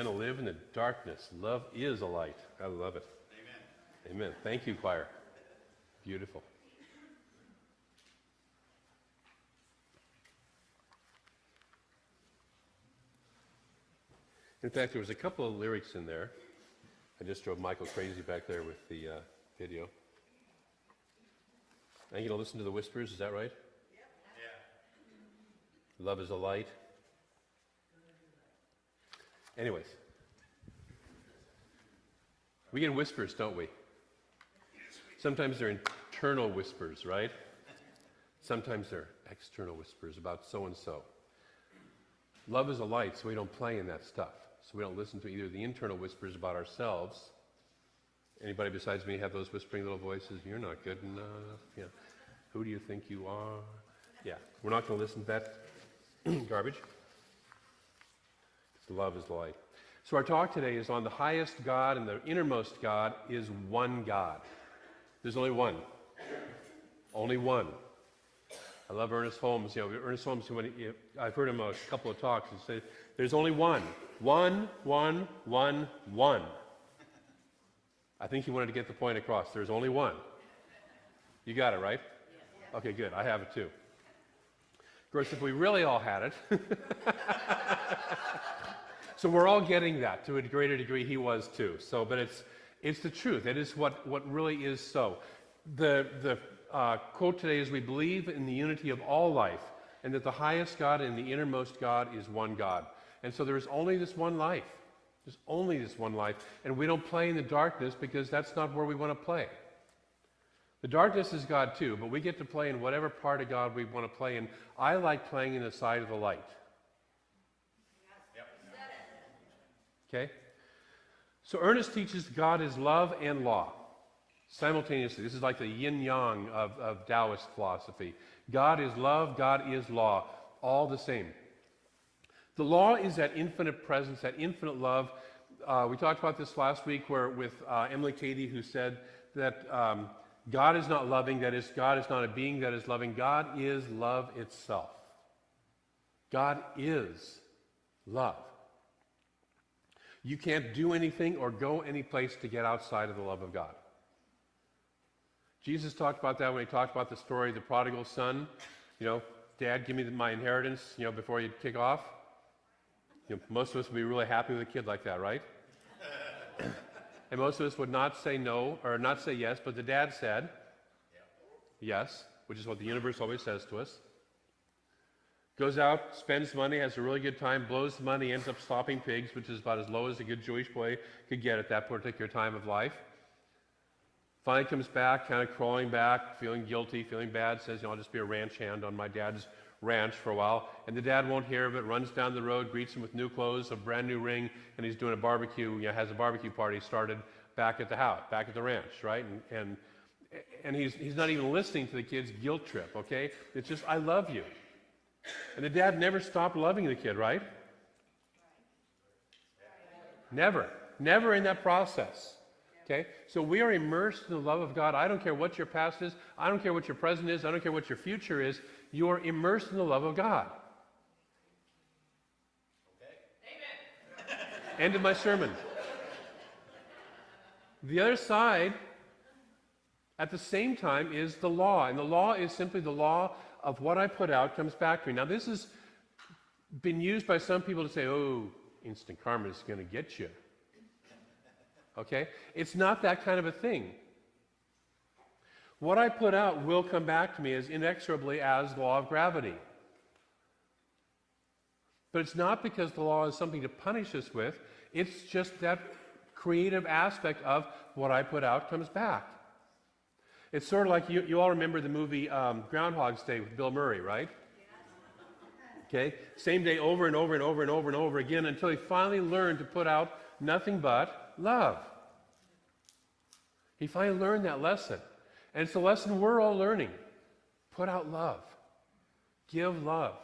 going to live in the darkness. Love is a light. I love it. Amen. Amen. Thank you, choir. Beautiful. In fact, there was a couple of lyrics in there. I just drove Michael crazy back there with the video. Now you're going to listen to the whispers, is that right? Yep. Yeah. Love is a light. Anyways. We get whispers, don't we? Sometimes they're internal whispers, right? Sometimes they're external whispers about so-and-so. Love is a light, so we don't play in that stuff. So we don't listen to either the internal whispers about ourselves. Anybody besides me have those whispering little voices? You're not good enough. Yeah. Who do you think you are? Yeah. We're not going to listen to that garbage. Love is the light. So our talk today is on the highest God, and the innermost God is one God. There's only one. Only one. I love Ernest Holmes. You know, Ernest Holmes, I've heard him a couple of talks, he said, there's only one. One. I think he wanted to get the point across. There's only one. You got it, right? Okay, good. I have it too. Of course, if we really all had it. So we're all getting that to a greater degree. He was too. So, but it's the truth. It is what really is so. The quote today is, we believe in the unity of all life, and that the highest God and the innermost God is one God. And so there is only this one life. There's only this one life. And we don't play in the darkness because that's not where we want to play. The darkness is God too, but we get to play in whatever part of God we want to play in. I like playing in the side of the light. Okay? So Ernest teaches God is love and law simultaneously. This is like the yin-yang of Taoist philosophy. God is love, God is law, all the same. The law is that infinite presence, that infinite love. We talked about this last week with Emily Cady, who said that God is not loving, that is, God is not a being that is loving. God is love itself. God is love. You can't do anything or go any place to get outside of the love of God. Jesus talked about that when he talked about the story of the prodigal son. You know, Dad, give me my inheritance, you know, before you kick off. You know, most of us would be really happy with a kid like that, right? And most of us would not say no, or not say yes, but the dad said yes, which is what the universe always says to us. Goes out, spends money, has a really good time, blows the money, ends up slopping pigs, which is about as low as a good Jewish boy could get at that particular time of life. Finally comes back, kind of crawling back, feeling guilty, feeling bad, says, you know, I'll just be a ranch hand on my dad's ranch for a while. And the dad won't hear of it, runs down the road, greets him with new clothes, a brand new ring, and he's doing a barbecue, you know, has a barbecue party started back at the house, back at the ranch, right? And he's not even listening to the kid's guilt trip, okay? It's just, I love you. And the dad never stopped loving the kid, right? Never in that process. Okay? So we are immersed in the love of God. I don't care what your past is. I don't care what your present is. I don't care what your future is. You are immersed in the love of God. Okay. Amen. End of my sermon. The other side, at the same time, is the law. And the law is simply the law of what I put out comes back to me. Now, this has been used by some people to say, oh, instant karma is going to get you. Okay? It's not that kind of a thing. What I put out will come back to me as inexorably as the law of gravity. But it's not because the law is something to punish us with. It's just that creative aspect of what I put out comes back. It's sort of like you all remember the movie Groundhog's Day with Bill Murray, right? Okay? Same day over and over and over and over and over again until he finally learned to put out nothing but love. He finally learned that lesson. And it's a lesson we're all learning. Put out love. Give love.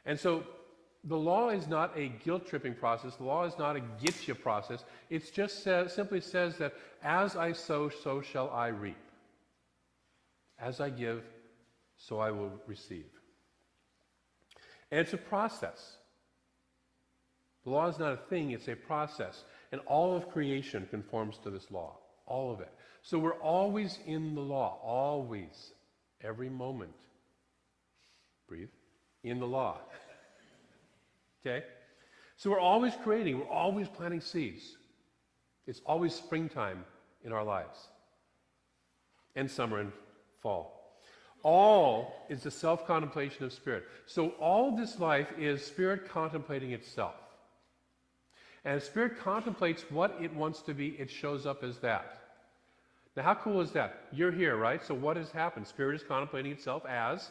And so the law is not a guilt-tripping process. The law is not a get-you process. It just simply says that as I sow, so shall I reap. As I give, so I will receive. And it's a process. The law is not a thing, it's a process. And all of creation conforms to this law. All of it. So we're always in the law. Always. Every moment. Breathe. In the law. Okay? So we're always creating. We're always planting seeds. It's always springtime in our lives. And summer and fall. All is the self-contemplation of spirit. So all this life is spirit contemplating itself. And as spirit contemplates what it wants to be, it shows up as that. Now how cool is that? You're here, right? So what has happened? Spirit is contemplating itself as?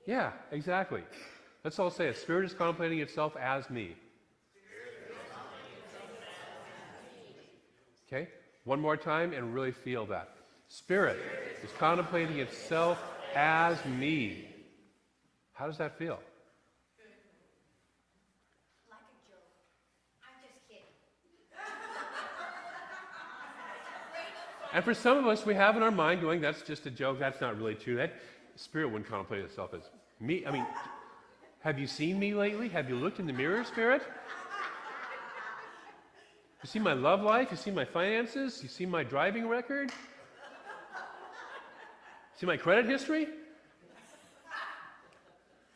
Yeah, exactly. Let's all say it. Spirit is contemplating itself as me. Okay? One more time and really feel that. Spirit is contemplating itself as me. How does that feel? Like a joke. I'm just kidding. And for some of us, we have in our mind going, that's just a joke, that's not really true. That Spirit wouldn't contemplate itself as me. I mean, have you seen me lately? Have you looked in the mirror, Spirit? You see my love life? You see my finances? You see my driving record? See my credit history?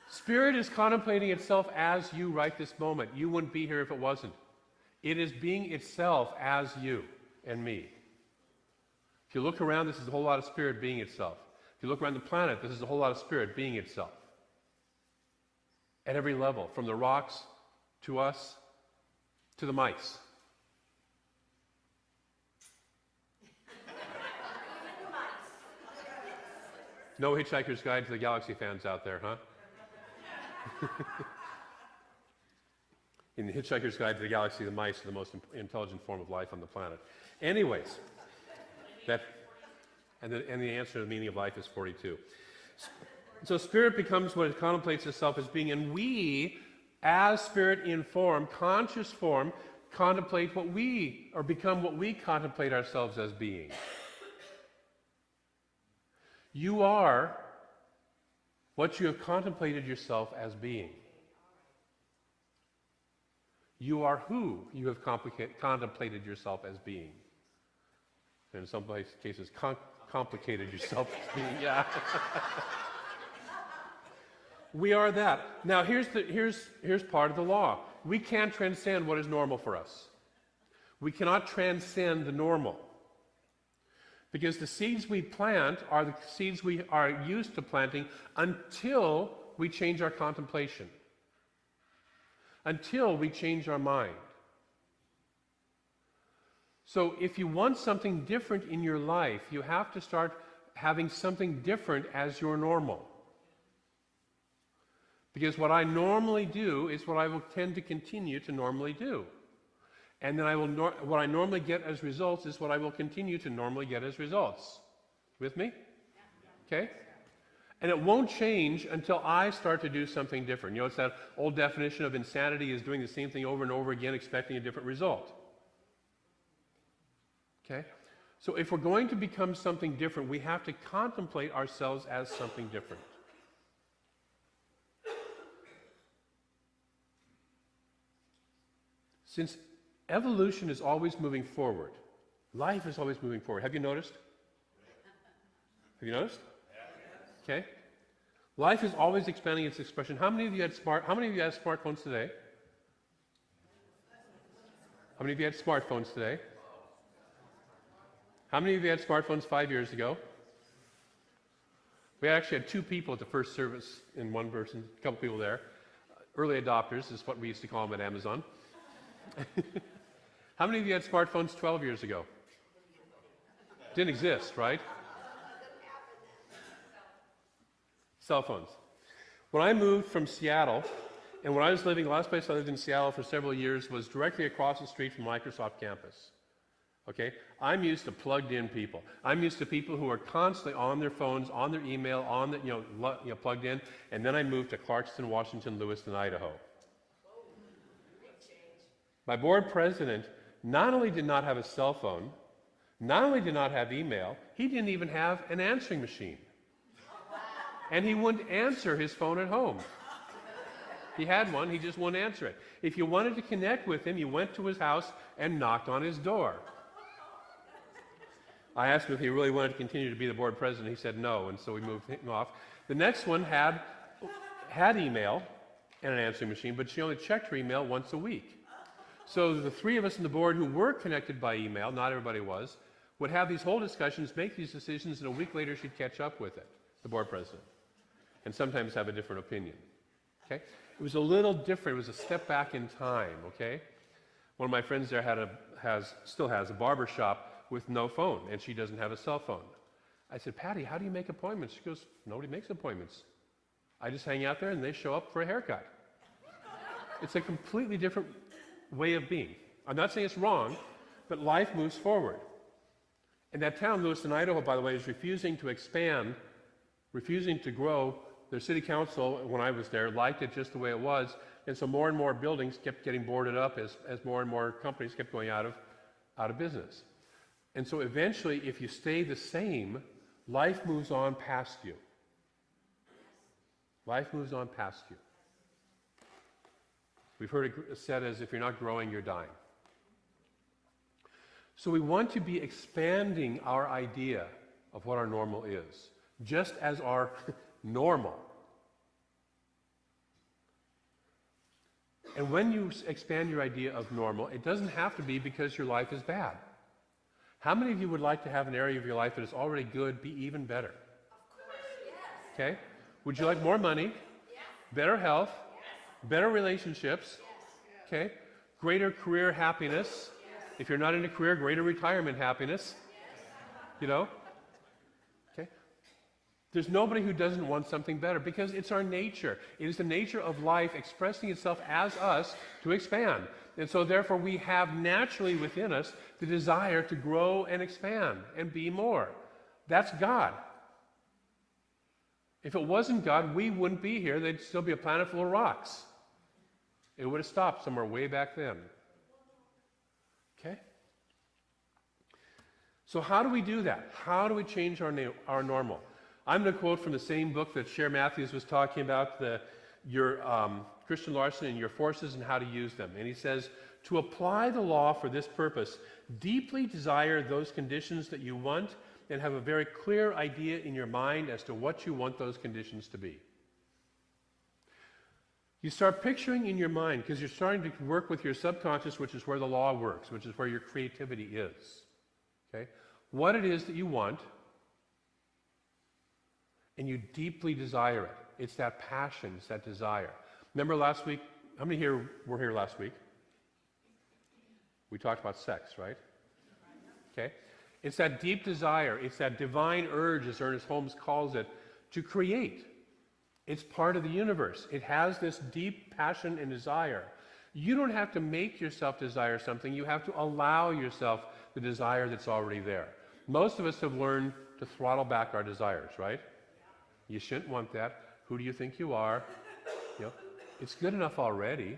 Spirit is contemplating itself as you right this moment. You wouldn't be here if it wasn't. It is being itself as you and me. If you look around, this is a whole lot of spirit being itself. If you look around the planet, this is a whole lot of spirit being itself. At every level, from the rocks to us to the mice. No Hitchhiker's Guide to the Galaxy fans out there, huh? In the Hitchhiker's Guide to the Galaxy, the mice are the most intelligent form of life on the planet. Anyways, and the answer to the meaning of life is 42. So spirit becomes what it contemplates itself as being, and we, as spirit in form, conscious form, contemplate what we, or become what we contemplate ourselves as being. You are what you have contemplated yourself as being. You are who you have contemplated yourself as being. And in some cases, complicated yourself as being. Yeah. We are that. Now, here's part of the law. We can't transcend what is normal for us. We cannot transcend the normal. Because the seeds we plant are the seeds we are used to planting until we change our contemplation. Until we change our mind. So if you want something different in your life, you have to start having something different as your normal. Because what I normally do is what I will tend to continue to normally do. And then what I normally get as results is what I will continue to normally get as results. With me? Okay? And it won't change until I start to do something different. You know, it's that old definition of insanity is doing the same thing over and over again, expecting a different result. Okay? So if we're going to become something different, we have to contemplate ourselves as something different. Since evolution is always moving forward, life is always moving forward. Have you noticed? Have you noticed? Okay. Life is always expanding its expression. How many of you have smartphones today? How many of you had smartphones today? How many of you had smartphones 5 years ago? We actually had 2 people at the first service in one person, a couple people there. Early adopters is what we used to call them at Amazon. How many of you had smartphones 12 years ago? Didn't exist, right? Cell phones. When I moved from Seattle, and when I was living, the last place I lived in Seattle for several years was directly across the street from Microsoft campus. Okay? I'm used to plugged-in people. I'm used to people who are constantly on their phones, on their email, on the, plugged in. And then I moved to Clarkston, Washington, Lewiston, Idaho. My board president not only did not have a cell phone, not only did not have email, he didn't even have an answering machine. And he wouldn't answer his phone at home. He had one, he just wouldn't answer it. If you wanted to connect with him, you went to his house and knocked on his door. I asked him if he really wanted to continue to be the board president. He said no, and so we moved him off. The next one had email and an answering machine, but she only checked her email once a week. So the three of us on the board who were connected by email, not everybody was, would have these whole discussions, make these decisions, and a week later she'd catch up with it, the board president, and sometimes have a different opinion. Okay? It was a little different. It was a step back in time. Okay? One of my friends there still has a barber shop with no phone, and she doesn't have a cell phone. I said, Patty, how do you make appointments? She goes, nobody makes appointments. I just hang out there and they show up for a haircut. It's a completely different way of being. I'm not saying it's wrong, but life moves forward. And that town, Lewiston, Idaho, by the way, is refusing to expand, refusing to grow. Their city council, when I was there, liked it just the way it was, and so more and more buildings kept getting boarded up as more and more companies kept going out of business. And so eventually, if you stay the same, life moves on past you. Life moves on past you. We've heard it said as if you're not growing, you're dying. So we want to be expanding our idea of what our normal is, just as our normal. And when you expand your idea of normal, it doesn't have to be because your life is bad. How many of you would like to have an area of your life that is already good be even better? Of course, yes. Okay? Would you like more money, Yes. better health, Yes. better relationships, Yes. okay? Greater career happiness. Yes. If you're not in a career, greater retirement happiness. You know? Okay? There's nobody who doesn't want something better because it's our nature. It is the nature of life expressing itself as us to expand. And so therefore we have naturally within us the desire to grow and expand and be more. That's God. If it wasn't God, we wouldn't be here. There'd still be a planet full of rocks. It would have stopped somewhere way back then. Okay? So how do we do that? How do we change our normal? I'm going to quote from the same book that Cher Matthews was talking about, Christian Larson and Your Forces and How to Use Them. And he says, to apply the law for this purpose, deeply desire those conditions that you want and have a very clear idea in your mind as to what you want those conditions to be. You start picturing in your mind, because you're starting to work with your subconscious, which is where the law works, which is where your creativity is. Okay? What it is that you want, and you deeply desire it. It's that passion, it's that desire. Remember last week, how many here were here last week? We talked about sex, right? Okay? It's that deep desire, it's that divine urge, as Ernest Holmes calls it, to create. It's part of the universe. It has this deep passion and desire. You don't have to make yourself desire something, you have to allow yourself the desire that's already there. Most of us have learned to throttle back our desires, right? You shouldn't want that. Who do you think you are? You know, it's good enough already.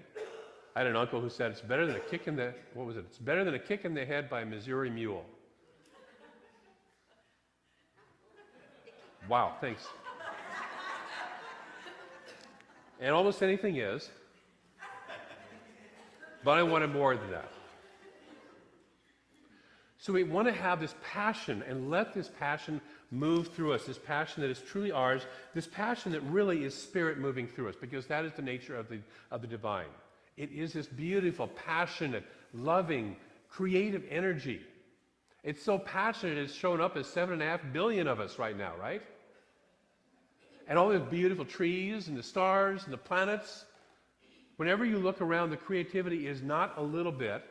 I had an uncle who said it's better than a kick in the, what was it? It's better than a kick in the head by a Missouri mule. Wow, thanks. And almost anything is. But I wanted more than that. So we want to have this passion and let this passion move through us, this passion that is truly ours, this passion that really is spirit moving through us, because that is the nature of the divine. It is this beautiful, passionate, loving, creative energy. It's so passionate it's shown up as 7.5 billion of us right now, right? And all these beautiful trees and the stars and the planets. Whenever you look around, the creativity is not a little bit.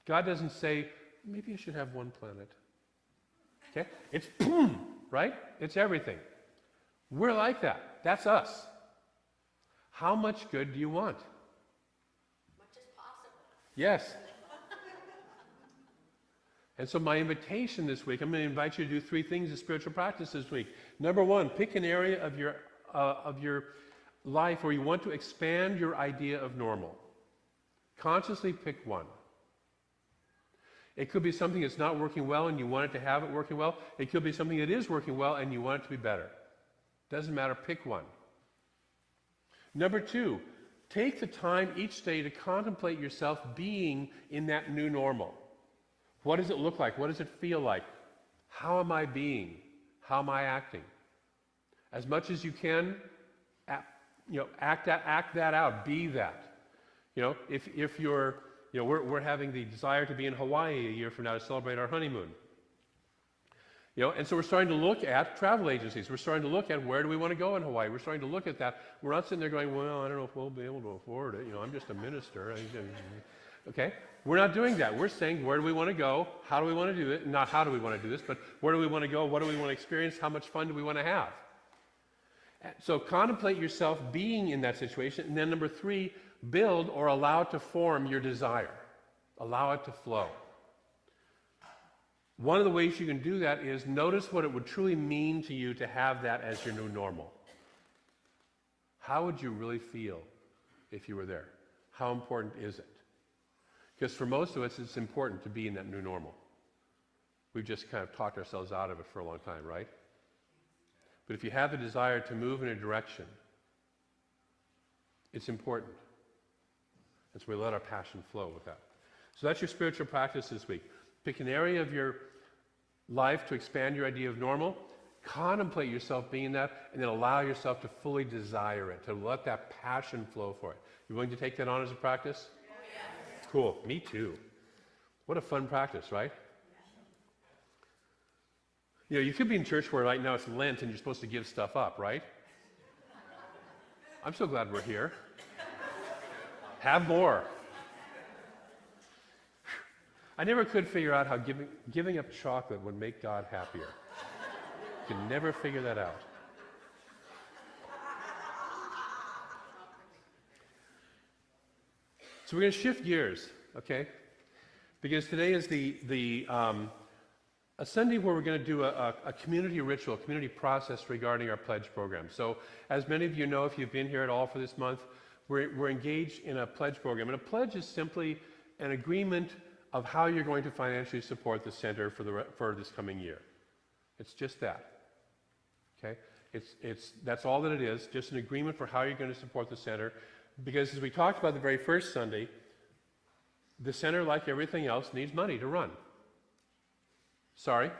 God doesn't say, maybe I should have one planet. Okay? It's boom, right? It's everything. We're like that. That's us. How much good do you want? Much as possible. Yes. And so my invitation this week, I'm going to invite you to do 3 things in spiritual practice this week. Number 1, pick an area of your life where you want to expand your idea of normal. Consciously pick one. It could be something that's not working well and you want it to have it working well. It could be something that is working well and you want it to be better. Doesn't matter, pick one. Number 2, take the time each day to contemplate yourself being in that new normal. What does it look like? What does it feel like? How am I being? How am I acting? As much as you can, act that out. Be that. If you're, we're having the desire to be in Hawaii a year from now to celebrate our honeymoon. And so we're starting to look at travel agencies. We're starting to look at where do we want to go in Hawaii. We're starting to look at that. We're not sitting there going, well, I don't know if we'll be able to afford it. I'm just a minister. Okay? We're not doing that. We're saying, where do we want to go? How do we want to do it? Not how do we want to do this, but where do we want to go? What do we want to experience? How much fun do we want to have? So contemplate yourself being in that situation. And then number 3, build or allow it to form your desire. Allow it to flow. One of the ways you can do that is notice what it would truly mean to you to have that as your new normal. How would you really feel if you were there? How important is it? Because for most of us, it's important to be in that new normal. We've just kind of talked ourselves out of it for a long time, right? But if you have the desire to move in a direction, it's important. And so we let our passion flow with that. So that's your spiritual practice this week. Pick an area of your life to expand your idea of normal, contemplate yourself being that, and then allow yourself to fully desire it, to let that passion flow for it. You willing to take that on as a practice? Yes. Cool. Me too. What a fun practice, right? You could be in church where right now it's Lent and you're supposed to give stuff up, right? I'm so glad we're here. Have more. I never could figure out how giving up chocolate would make God happier. Could never figure that out. So we're going to shift gears, okay? Because today is a Sunday where we're going to do a community ritual, a community process regarding our pledge program. So as many of you know, if you've been here at all for this month, we're engaged in a pledge program. And a pledge is simply an agreement of how you're going to financially support the center for this coming year. It's just that. Okay? That's all that it is, just an agreement for how you're going to support the center. Because as we talked about the very first Sunday, the center, like everything else, needs money to run. Sorry,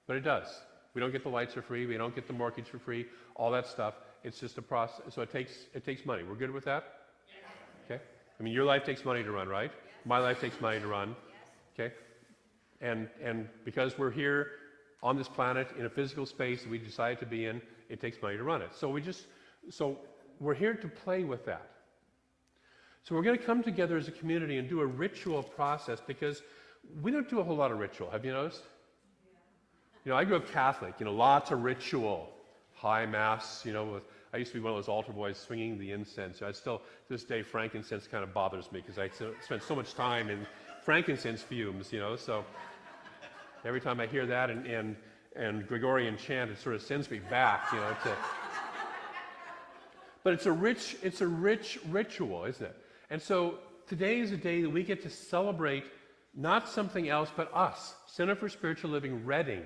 but it does. We don't get the lights for free, we don't get the mortgage for free, all that stuff. It's just a process, so it takes money. We're good with that? Yes. Okay? I mean, your life takes money to run, right? Yes. My life takes money to run. Yes. Okay? And because we're here on this planet in a physical space that we decided to be in, it takes money to run it. So we're here to play with that. So we're going to come together as a community and do a ritual process because we don't do a whole lot of ritual. Have you noticed? I grew up Catholic, lots of ritual. High Mass, I used to be one of those altar boys swinging the incense. I still, to this day, frankincense kind of bothers me because I spent so much time in frankincense fumes, so every time I hear that and Gregorian chant, it sort of sends me back, But it's a rich ritual, isn't it? And so today is a day that we get to celebrate not something else, but us. Center for Spiritual Living, Reading.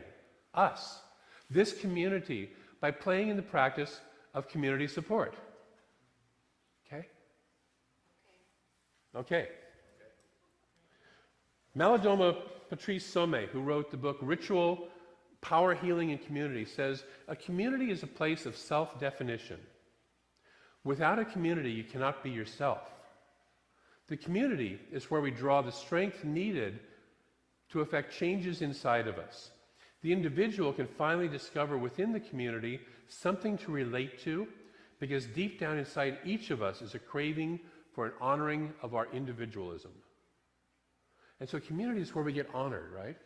Us. This community, by playing in the practice of community support. Okay? Okay. Malidoma Patrice Sommet, who wrote the book Ritual, Power, Healing, and Community, says, a community is a place of self-definition. Without a community, you cannot be yourself. The community is where we draw the strength needed to effect changes inside of us. The individual can finally discover within the community something to relate to, because deep down inside each of us is a craving for an honoring of our individualism. And so community is where we get honored, right?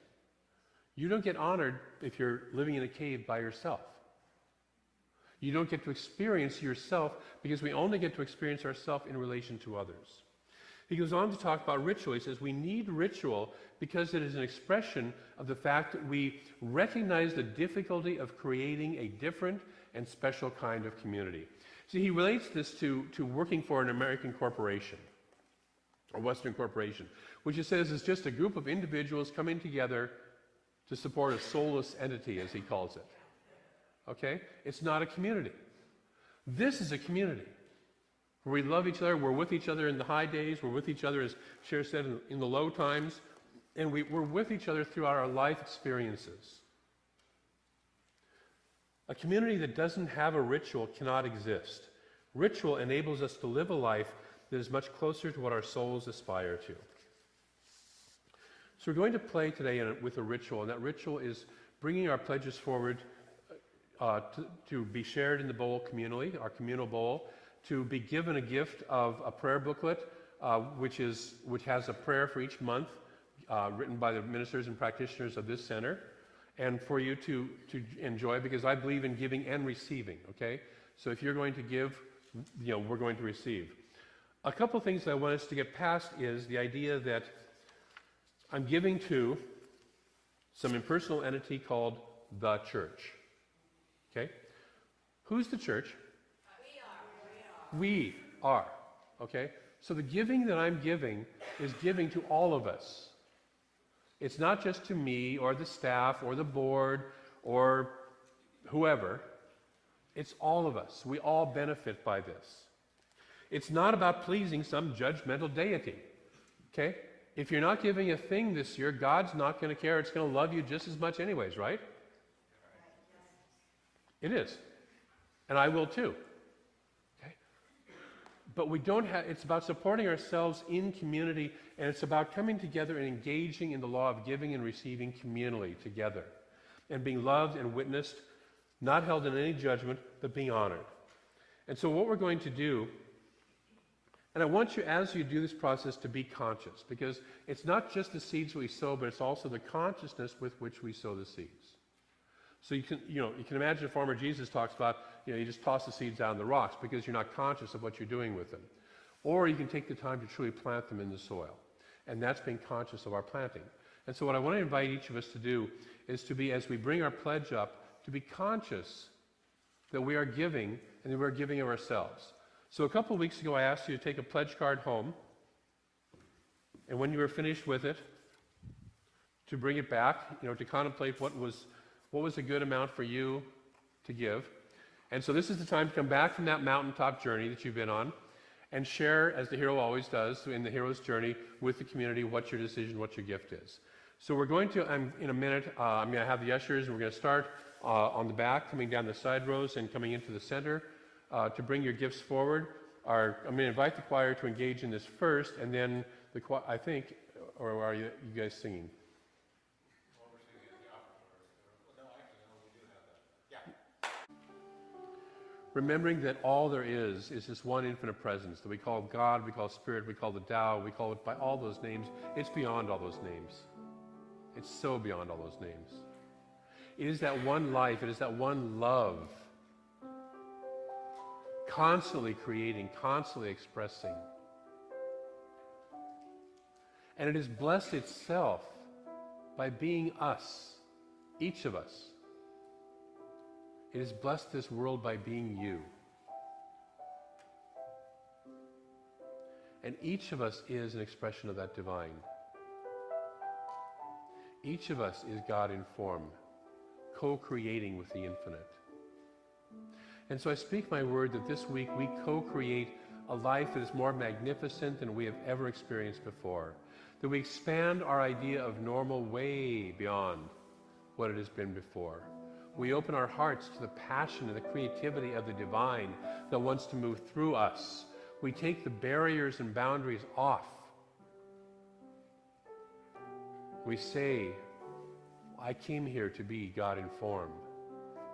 You don't get honored if you're living in a cave by yourself. You don't get to experience yourself because we only get to experience ourselves in relation to others. He goes on to talk about ritual. He says we need ritual because it is an expression of the fact that we recognize the difficulty of creating a different and special kind of community. See, he relates this to working for an American corporation, a Western corporation, which he says is just a group of individuals coming together to support a soulless entity, as he calls it. Okay? It's not a community. This is a community. We love each other. We're with each other in the high days. We're with each other, as Cher said, in the low times. And we're with each other throughout our life experiences. A community that doesn't have a ritual cannot exist. Ritual enables us to live a life that is much closer to what our souls aspire to. So we're going to play today with a ritual, and that ritual is bringing our pledges forward to be shared in the bowl communally, our communal bowl, to be given a gift of a prayer booklet, which has a prayer for each month, written by the ministers and practitioners of this center, and for you to enjoy, because I believe in giving and receiving, okay? So if you're going to give, we're going to receive. A couple things that I want us to get past is the idea that I'm giving to some impersonal entity called the church, okay? Who's the church? We are, okay? So the giving that I'm giving is giving to all of us. It's not just to me or the staff or the board or whoever. It's all of us. We all benefit by this. It's not about pleasing some judgmental deity, okay? If you're not giving a thing this year, God's not going to care. It's going to love you just as much anyways, right? It is. And I will too. But we don't have, it's about supporting ourselves in community, and it's about coming together and engaging in the law of giving and receiving communally together, and being loved and witnessed, not held in any judgment, but being honored. And so what we're going to do, and I want you, as you do this process, to be conscious, because it's not just the seeds we sow, but it's also the consciousness with which we sow the seeds. So you can imagine a farmer Jesus talks about, you just toss the seeds out on the rocks because you're not conscious of what you're doing with them. Or you can take the time to truly plant them in the soil. And that's being conscious of our planting. And so what I want to invite each of us to do is to be, as we bring our pledge up, to be conscious that we are giving and that we're giving of ourselves. So a couple of weeks ago I asked you to take a pledge card home, and when you were finished with it, to bring it back, to contemplate what was a good amount for you to give. And so this is the time to come back from that mountaintop journey that you've been on and share, as the hero always does, in the hero's journey with the community, what your decision, what your gift is. So we're going to, in a minute, I'm going to have the ushers, and we're going to start on the back, coming down the side rows and coming into the center to bring your gifts forward. I'm going to invite the choir to engage in this first, and then the choir, I think, or are you guys singing? Remembering that all there is this one infinite presence that we call God, we call Spirit, we call the Tao, we call it by all those names. It's beyond all those names. It's so beyond all those names. It is that one life, it is that one love, constantly creating, constantly expressing. And it has blessed itself by being us, each of us. It has blessed this world by being you. And each of us is an expression of that divine. Each of us is God in form, co-creating with the infinite. And so I speak my word that this week we co-create a life that is more magnificent than we have ever experienced before. That we expand our idea of normal way beyond what it has been before. We open our hearts to the passion and the creativity of the divine that wants to move through us. We take the barriers and boundaries off. We say, I came here to be God in form,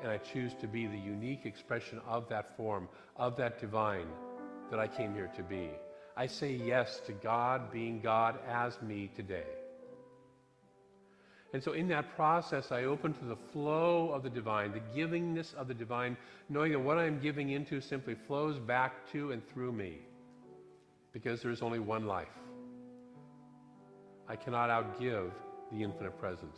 and I choose to be the unique expression of that form, of that divine that I came here to be. I say yes to God being God as me today. And so in that process, I open to the flow of the divine, the givingness of the divine, knowing that what I'm giving into simply flows back to and through me, because there's only one life. I cannot outgive the infinite presence.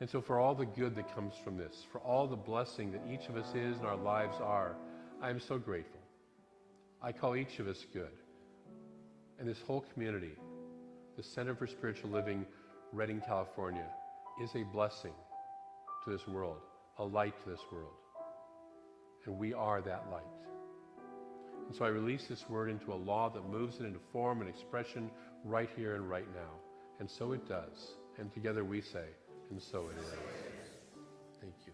And so for all the good that comes from this, for all the blessing that each of us is and our lives are, I am so grateful. I call each of us good. And this whole community, the Center for Spiritual Living, Redding, California, is a blessing to this world, a light to this world. And we are that light. And so I release this word into a law that moves it into form and expression right here and right now. And so it does. And together we say, and so it is. Thank you.